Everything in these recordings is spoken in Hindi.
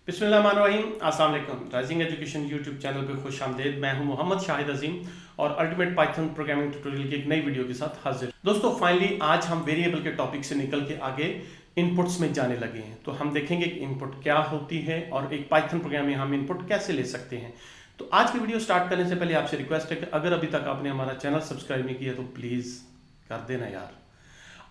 बिस्मिल्लाहिर्रहमानिर्रहीम। अस्सलाम वालेकुम। राइजिंग एजुकेशन यूट्यूब चैनल पे खुश आमदीद। मैं हूं मोहम्मद शाहिद अजीम और अल्टीमेट पाइथन प्रोग्रामिंग ट्यूटोरियल की एक नई वीडियो के साथ हाजिर। दोस्तों फाइनली आज हम वेरिएबल के टॉपिक से निकल के आगे इनपुट्स में जाने लगे हैं। तो हम देखेंगे कि इनपुट क्या होती है और एक पाइथन प्रोग्राम में हम इनपुट कैसे ले सकते हैं। तो आज की वीडियो स्टार्ट करने से पहले आपसे रिक्वेस्ट है कि अगर अभी तक आपने हमारा चैनल सब्सक्राइब नहीं किया तो प्लीज़ कर देना यार,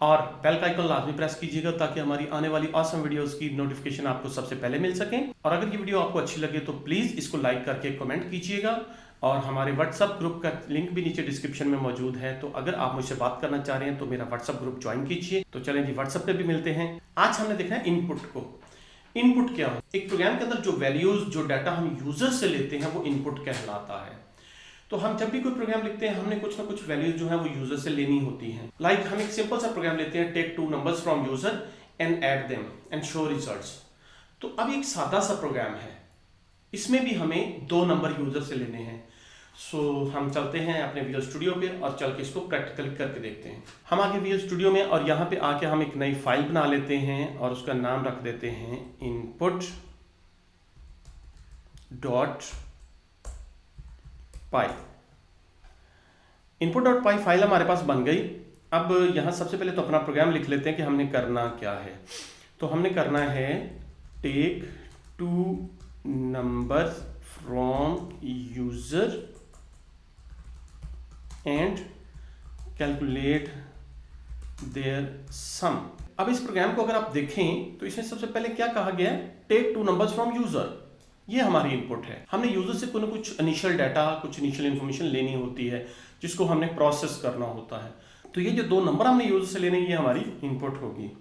और बेल का आइकन लाजमी प्रेस कीजिएगा ताकि हमारी आने वाली ऑसम वीडियोस की नोटिफिकेशन आपको सबसे पहले मिल सके। और अगर ये वीडियो आपको अच्छी लगे तो प्लीज़ इसको लाइक करके कमेंट कीजिएगा। और हमारे व्हाट्सअप ग्रुप का लिंक भी नीचे डिस्क्रिप्शन में मौजूद है, तो अगर आप मुझसे बात करना चाह रहे हैं तो मेरा व्हाट्सअप ग्रुप ज्वाइन कीजिए। तो चलें जी, व्हाट्सअप पे भी मिलते हैं। आज हमने देखना है इनपुट को। इनपुट क्या है? एक प्रोग्राम के अंदर जो वैल्यूज, जो डाटा हम यूजर से लेते हैं वो इनपुट कहलाता है। तो हम जब भी कोई प्रोग्राम लिखते हैं हमने कुछ ना कुछ वैल्यूज जो है वो यूजर से लेनी होती हैं। लाइक हम एक सिंपल सा प्रोग्राम लेते हैं, take 2 numbers from user and add them and show results. तो अब एक सादा सा प्रोग्राम है, इसमें भी हमें 2 नंबर यूजर से लेने हैं। सो हम चलते हैं अपने विजुअल स्टूडियो पे और चल के इसको प्रैक्टिकली करके देखते हैं। हम आगे विजुअल स्टूडियो में और यहाँ पे आके हम एक नई फाइल बना लेते हैं और उसका नाम रख देते हैं इनपुट डॉट पाई। इनपुट डॉट पाई फाइल हमारे पास बन गई। अब यहाँ सबसे पहले तो अपना प्रोग्राम लिख लेते हैं कि हमने करना क्या है। तो हमने करना है take 2 numbers from user and calculate their sum. अब इस प्रोग्राम को अगर आप देखें तो इसमें सबसे पहले क्या कहा गया है, टेक 2 नंबर्स फ्रॉम यूजर। ये हमारी इनपुट है। हमने यूजर से कोई ना कुछ इनिशियल डाटा, कुछ इनिशियल इंफॉर्मेशन लेनी होती है जिसको हमने प्रोसेस करना होता है। तो ये जो 2 नंबर हमने यूजर से लेने, ये हमारी इनपुट होगी।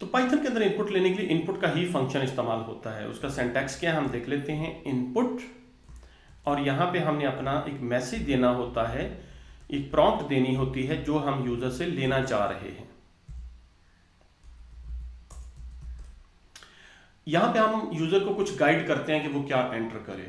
तो पाइथन के अंदर इनपुट लेने के लिए इनपुट का ही फंक्शन इस्तेमाल होता है। उसका सिंटैक्स क्या है हम देख लेते हैं। इनपुट, और यहाँ पे हमने अपना एक मैसेज देना होता है, एक प्रॉम्प्ट देनी होती है जो हम यूजर से लेना चाह रहे हैं। यहाँ पे हम यूजर को कुछ गाइड करते हैं कि वो क्या एंटर करे।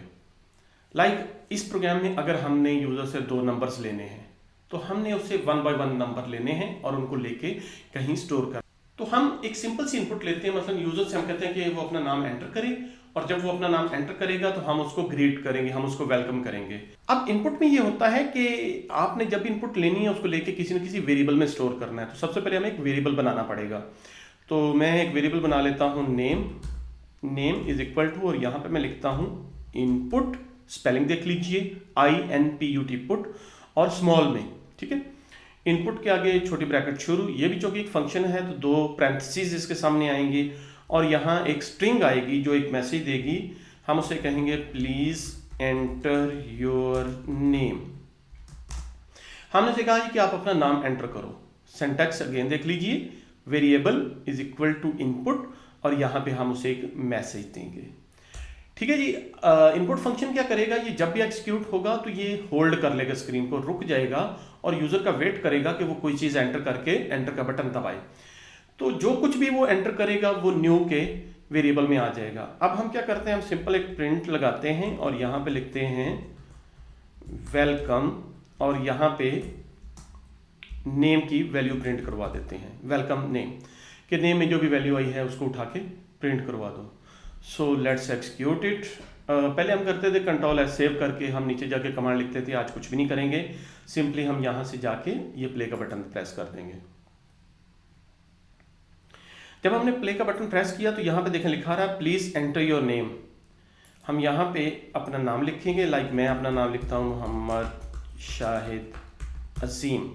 लाइक इस प्रोग्राम में अगर हमने यूजर से 2 नंबर्स लेने हैं तो हमने उससे 1 बाय 1 नंबर लेने हैं और उनको लेके कहीं स्टोर कर। तो हम एक सिंपल सी इनपुट लेते हैं। मतलब यूजर से हम कहते हैं कि वो अपना नाम एंटर करे, और जब वो अपना नाम एंटर करेगा तो हम उसको ग्रीट करेंगे, हम उसको वेलकम करेंगे। अब इनपुट में ये होता है कि आपने जब इनपुट लेनी है उसको लेके किसी न किसी वेरिएबल में स्टोर करना है। तो सबसे पहले हमें एक वेरिएबल बनाना पड़ेगा। तो मैं एक वेरिएबल बना लेता हूँ, नेम इज इक्वल टू, और यहाँ पे मैं लिखता हूँ इनपुट, स्पेलिंग देख लीजिए INPUT पुट, और स्मॉल में, ठीक है। इनपुट के आगे छोटी ब्रैकेट शुरू, ये भी चूंकि एक फंक्शन है तो 2 पैरेंथेसिस इसके सामने आएंगे, और यहाँ एक स्ट्रिंग आएगी जो एक मैसेज देगी। हम उसे कहेंगे प्लीज एंटर योर नेम। हमने उसे कहा कि आप अपना नाम एंटर करो। सिंटैक्स अगेन देख लीजिए, variable is equal to input, और यहाँ पे हम उसे एक मैसेज देंगे, ठीक है जी। इनपुट फंक्शन क्या करेगा, ये जब भी एग्जीक्यूट होगा तो ये होल्ड कर लेगा स्क्रीन को, रुक जाएगा और यूजर का वेट करेगा कि वो कोई चीज एंटर करके एंटर का बटन दबाए। तो जो कुछ भी वो एंटर करेगा वो न्यू के वेरिएबल में आ जाएगा। अब हम क्या करते हैं, हम सिंपल एक प्रिंट लगाते हैं और यहाँ पे लिखते हैं वेलकम, और यहाँ पे नेम की वैल्यू प्रिंट करवा देते हैं। वेलकम नेम के नेम में जो भी वैल्यू आई है उसको उठा के प्रिंट करवा दो। So let's execute it. पहले हम करते थे Ctrl+S सेव करके हम नीचे जाके कमांड लिखते थे। आज कुछ भी नहीं करेंगे, सिंपली हम यहाँ से जाके ये प्ले का बटन प्रेस कर देंगे। जब हमने प्ले का बटन प्रेस किया तो यहाँ पे देखें लिखा रहा है प्लीज एंटर योर नेम। हम यहाँ पे अपना नाम लिखेंगे। लाइक मैं अपना नाम लिखता हूँ मोहम्मद शाहिद अजीम,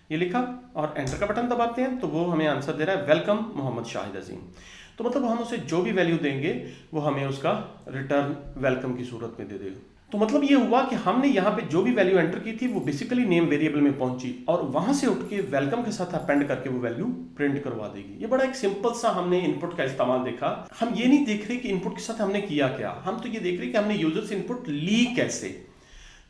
ये लिखा, और एंटर का बटन दबाते हैं तो वो हमें आंसर दे रहा है वेलकम मोहम्मद शाहिद अजीम। तो मतलब हम उसे जो भी वैल्यू देंगे वो हमें उसका रिटर्न वेलकम की सूरत में दे देगा। तो मतलब ये हुआ कि हमने यहाँ पे जो भी वैल्यू एंटर की थी वो बेसिकली नेम वेरिएबल में पहुंची, और वहां से उठ के वेलकम के साथ अपेंड करके वो वैल्यू प्रिंट करवा देगी। ये बड़ा एक सिंपल सा हमने इनपुट का इस्तेमाल देखा। हम ये नहीं देख रहे कि इनपुट के साथ हमने किया क्या, हम तो ये देख रहे कि हमने यूजर से इनपुट ली कैसे।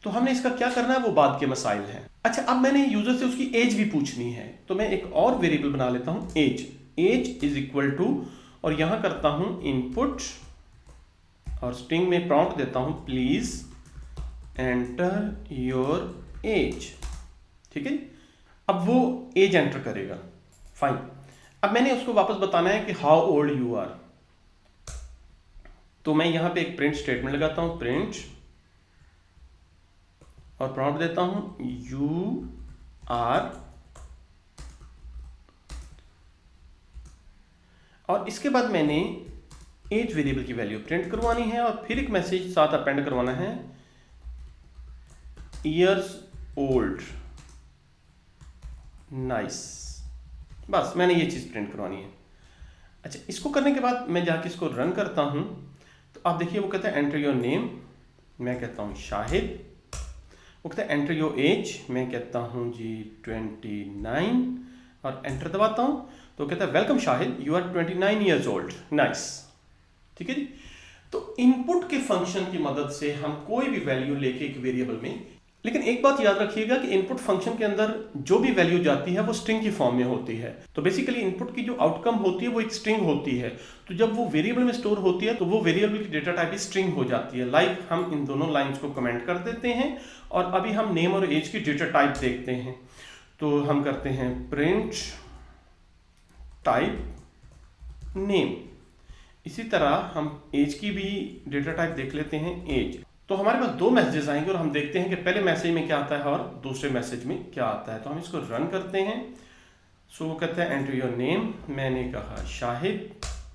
तो हमने इसका क्या करना है वो बाद के मसाइल हैं। अच्छा, अब मैंने यूजर से उसकी एज भी पूछनी है, तो मैं एक और वेरिएबल बना लेता हूँ एज इज इक्वल टू, और यहां करता हूं इनपुट, और स्ट्रिंग में प्रॉम्प्ट देता हूं प्लीज एंटर योर एज, ठीक है। अब वो एज एंटर करेगा, फाइन। अब मैंने उसको वापस बताना है कि हाउ ओल्ड यू आर। तो मैं यहाँ पे एक प्रिंट स्टेटमेंट लगाता हूँ, प्रिंट, और प्रॉम्प्ट देता हूँ यू आर, और इसके बाद मैंने एज वेरिएबल की वैल्यू प्रिंट करवानी है और फिर एक मैसेज साथ अपेंड करवाना है, ईयर्स ओल्ड, नाइस। बस मैंने ये चीज़ प्रिंट करवानी है। अच्छा, इसको करने के बाद मैं जाके इसको रन करता हूँ तो आप देखिए वो कहता है एंटर योर नेम, मैं कहता हूँ शाहिद। वो कहता है एंटर योर एज, मैं कहता हूँ जी 29 और एंटर दबाता हूँ तो कहता है welcome Shahid, you are 29 years old, nice. ठीक है जी। तो इनपुट के फंक्शन की मदद से हम कोई भी वैल्यू लेके एक वेरिएबल में, लेकिन एक बात याद रखिएगा कि इनपुट फंक्शन के अंदर जो भी वैल्यू जाती है वो स्ट्रिंग की फॉर्म में होती है। तो बेसिकली इनपुट की जो आउटकम होती है वो एक स्ट्रिंग होती है। तो जब वो वेरिएबल में स्टोर होती है तो वो वेरिएबल की डेटा टाइप स्ट्रिंग हो जाती है। लाइक हम इन दोनों लाइंस को कमेंट कर देते हैं और अभी हम नेम और एज की डेटा टाइप देखते हैं। तो हम करते हैं प्रिंट टाइप नेम। इसी तरह हम एज की भी डेटा टाइप देख लेते हैं, एज। तो हमारे पास दो मैसेजेस आएंगे और हम देखते हैं कि पहले मैसेज में क्या आता है और दूसरे मैसेज में क्या आता है। तो हम इसको रन करते हैं। सो वो कहता है एंटर योर नेम, मैंने कहा शाहिद,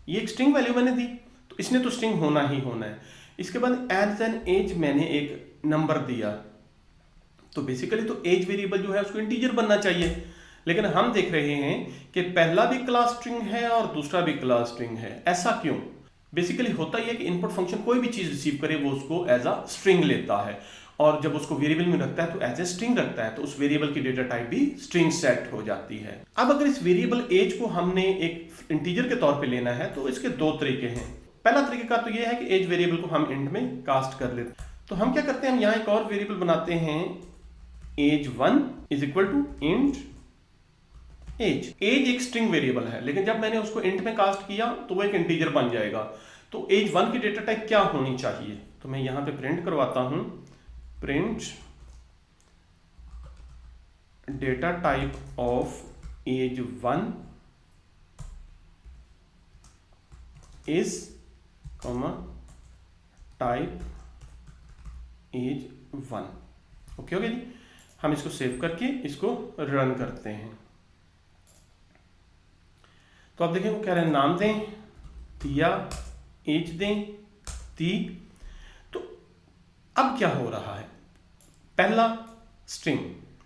ये एक स्ट्रिंग वैल्यू मैंने दी तो इसने तो स्ट्रिंग होना ही होना है। इसके बाद एज एन एज मैंने एक नंबर दिया, तो बेसिकली तो एज वेरिएबल जो है उसको इंटीजर बनना चाहिए, लेकिन हम देख रहे हैं कि पहला भी क्लास स्ट्रिंग है और दूसरा भी क्लास स्ट्रिंग है। ऐसा क्यों? बेसिकली होता ही है कि इनपुट फंक्शन कोई भी चीज रिसीव करे वो उसको एज अ स्ट्रिंग लेता है और जब उसको वेरिएबल में रखता है तो एज ए स्ट्रिंग रखता है, तो उस वेरिएबल की डेटा टाइप भी स्ट्रिंग सेट हो जाती है। अब अगर इस वेरिएबल एज को हमने एक इंटीजर के तौर पे लेना है तो इसके दो तरीके हैं। पहला तरीका तो ये है कि एज वेरिएबल को हम इंट में कास्ट कर लेते हैं। तो हम क्या करते हैं, हम यहाँ एक और वेरिएबल बनाते हैं, age1 is equal to int age. Age एक स्ट्रिंग वेरिएबल है, लेकिन जब मैंने उसको इंट में कास्ट किया तो वो एक इंटीजर बन जाएगा। तो age1 की डेटा टाइप क्या होनी चाहिए, तो मैं यहां पे प्रिंट करवाता हूं, print data type of age1 is type age1। Okay जी। हम इसको सेव करके इसको रन करते हैं। तो आप देखें वो कह रहे हैं नाम दें, दिया, एज दें, दी। तो अब क्या हो रहा है, पहला स्ट्रिंग,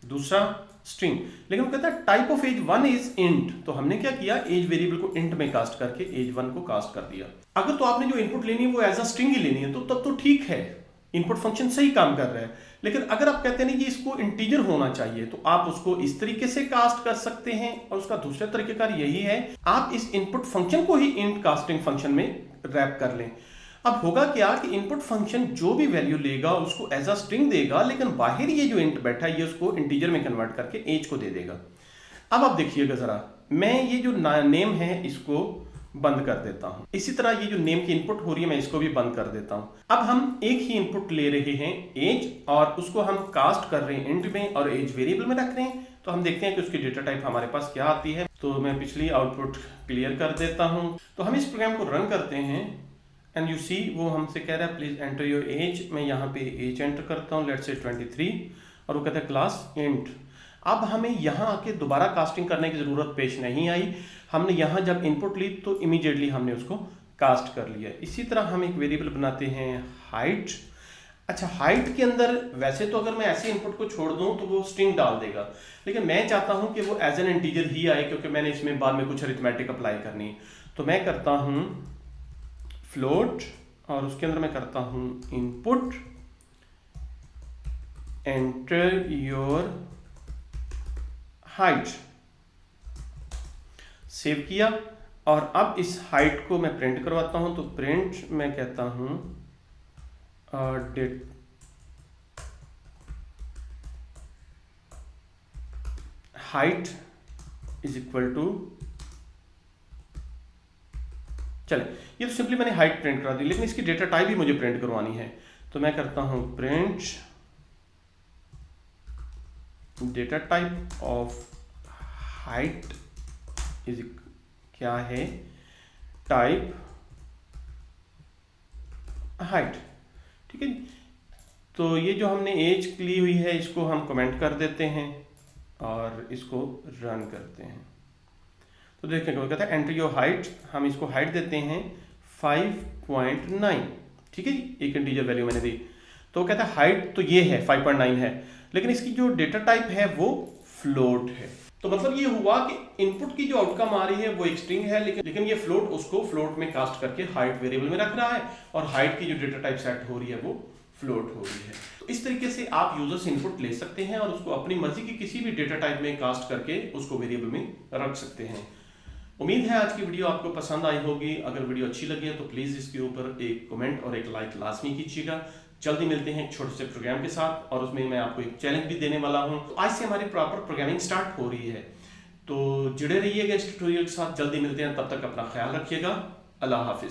दूसरा स्ट्रिंग, लेकिन वो कहता है type of age1 is int. तो हमने क्या किया, एज वेरिएबल को इंट में कास्ट करके age1 को कास्ट कर दिया। अगर तो आपने जो इनपुट लेनी है वो एज अ स्ट्रिंग ही लेनी है तो तब तो ठीक है, इनपुट फंक्शन सही काम कर रहा है। लेकिन अगर आप कहते हैं कि इसको इंटीजर होना चाहिए तो आप उसको इस तरीके से कास्ट कर सकते हैं, और उसका दूसरा तरीकेकार यही है, आप इस इनपुट फंक्शन को ही इंट कास्टिंग फंक्शन में रैप कर लें। अब होगा क्या कि इनपुट फंक्शन जो भी वैल्यू लेगा उसको एज अ स्ट्रिंग देगा, लेकिन बाहर ये जो इंट बैठा है ये उसको इंटीजर में कन्वर्ट करके एज को दे देगा। अब आप देखिएगा जरा, मैं ये जो नेम है इसको बंद कर देता हूं। इसी तरह ये जो नेम की इनपुट हो रही है मैं इसको भी बंद कर देता हूं। अब हम एक ही इनपुट ले रहे हैं एज, और उसको हम कास्ट कर रहे हैं इंट में और एज वेरिएबल में रख रहे हैं। तो हम देखते हैं कि उसकी डेटा टाइप हमारे पास क्या आती है। तो मैं पिछली आउटपुट क्लियर कर देता हूं। तो हम इस प्रोग्राम को रन करते हैं एंड यू सी वो हमसे कह रहा है प्लीज एंटर योर एज। मैं यहाँ पे एज एंटर करता हूँ, लेट्स से 23, और वो कहता है क्लास इंट। अब हमें यहाँ आके दोबारा कास्टिंग करने की जरूरत पेश नहीं आई। हमने यहाँ जब इनपुट ली तो इमीडिएटली हमने उसको कास्ट कर लिया। इसी तरह हम एक वेरिएबल बनाते हैं हाइट। अच्छा, हाइट के अंदर वैसे तो अगर मैं ऐसे इनपुट को छोड़ दूं तो वो स्ट्रिंग डाल देगा, लेकिन मैं चाहता हूं कि वो एज एन इंटीजर ही आए क्योंकि मैंने इसमें बाद में कुछ अरिथमेटिक अप्लाई करनी है। तो मैं करता हूं फ्लोट और उसके अंदर मैं करता हूं input enter your height. Save किया और अब इस हाइट को मैं प्रिंट करवाता हूं। तो प्रिंट मैं कहता हूं हाइट इज इक्वल टू, चले ये तो सिंपली मैंने हाइट प्रिंट करा दी, लेकिन इसकी डेटा टाइप भी मुझे प्रिंट करवानी है। तो मैं करता हूं print data type of height is क्या है, टाइप हाइट। ठीक है जी। तो ये जो हमने एज ली हुई है इसको हम कमेंट कर देते हैं और इसको रन करते हैं। तो देखें क्या कहता है, एंटर योर हाइट। हम इसको हाइट देते हैं 5.9। ठीक है जी, एक इंटीजर वैल्यू मैंने दी। तो कहता है हाइट तो ये है 5.9 है, लेकिन इसकी जो डेटा टाइप है वो फ्लोट है। तो मतलब ये हुआ कि इनपुट की जो आउटकम आ रही है वो एक स्ट्रिंग है, लेकिन ये फ्लोट उसको फ्लोट में कास्ट करके हाइट वेरिएबल में रख रहा है और हाइट की जो डेटा टाइप सेट हो रही है वो फ्लोट हो रही है। तो इस तरीके से आप यूजर से इनपुट ले सकते हैं और उसको अपनी मर्जी की किसी भी डेटा टाइप में कास्ट करके उसको वेरिएबल में रख सकते हैं। उम्मीद है आज की वीडियो आपको पसंद आई होगी। अगर वीडियो अच्छी लगी है तो प्लीज़ इसके ऊपर एक कमेंट और एक लाइक लाजमी कीजिएगा। जल्दी मिलते हैं एक छोटे से प्रोग्राम के साथ और उसमें मैं आपको एक चैलेंज भी देने वाला हूं। तो आज से हमारी प्रॉपर प्रोग्रामिंग स्टार्ट हो रही है, तो जुड़े रहिएगा इस ट्यूटोरियल के साथ। जल्दी मिलते हैं, तब तक अपना ख्याल रखिएगा। अल्लाह हाफिज।